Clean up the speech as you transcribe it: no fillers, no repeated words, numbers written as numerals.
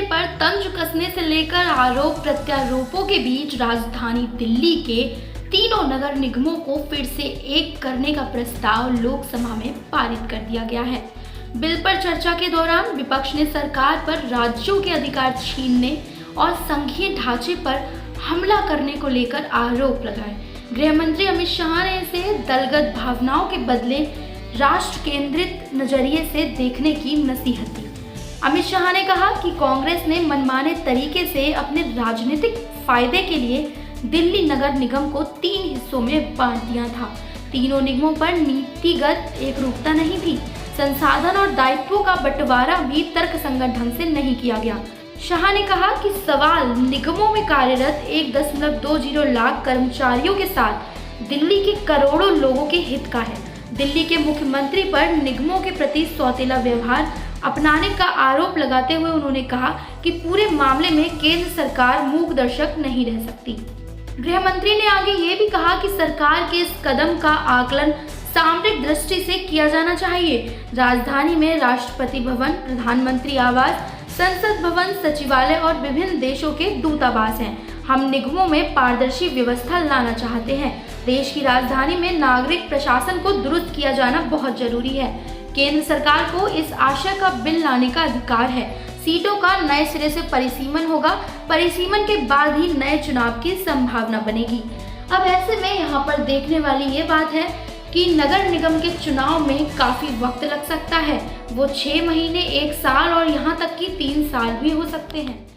पर तंज कसने से लेकर आरोप प्रत्यारोपों के बीच राजधानी दिल्ली के तीनों नगर निगमों को फिर से एक करने का प्रस्ताव लोकसभा में पारित कर दिया गया है। बिल पर चर्चा के दौरान विपक्ष ने सरकार पर राज्यों के अधिकार छीनने और संघीय ढांचे पर हमला करने को लेकर आरोप लगाए। गृह मंत्री अमित शाह ने इसे दलगत भावनाओं के बदले राष्ट्र केंद्रित नजरिए से देखने की नसीहत दी। अमित शाह ने कहा कि कांग्रेस ने मनमाने तरीके से अपने राजनीतिक फायदे के लिए दिल्ली नगर निगम को 3 हिस्सों में बांट दिया था। तीनों निगमों पर नीतिगत एकरूपता नहीं थी। संसाधन और दायित्वों का बंटवारा भी तर्कसंगत ढंग से नहीं किया गया। शाह ने कहा कि सवाल निगमों में कार्यरत 1.20 लाख कर्मचारियों के साथ दिल्ली के करोड़ों लोगों के हित का है। दिल्ली के मुख्यमंत्री पर निगमों के प्रति सौतेला व्यवहार अपनाने का आरोप लगाते हुए उन्होंने कहा कि पूरे मामले में केंद्र सरकार मूक दर्शक नहीं रह सकती। गृह मंत्री ने आगे ये भी कहा कि सरकार के इस कदम का आकलन सामरिक दृष्टि से किया जाना चाहिए। राजधानी में राष्ट्रपति भवन, प्रधानमंत्री आवास, संसद भवन, सचिवालय और विभिन्न देशों के दूतावास हैं। हम निगमों में पारदर्शी व्यवस्था लाना चाहते हैं। देश की राजधानी में नागरिक प्रशासन को दुरुस्त किया जाना बहुत जरूरी है। केंद्र सरकार को इस आशय का बिल लाने का अधिकार है। सीटों का नए सिरे से परिसीमन होगा। परिसीमन के बाद ही नए चुनाव की संभावना बनेगी। अब ऐसे में यहाँ पर देखने वाली ये बात है कि नगर निगम के चुनाव में काफी वक्त लग सकता है। वो 6 महीने, 1 साल और यहाँ तक कि 3 साल भी हो सकते हैं।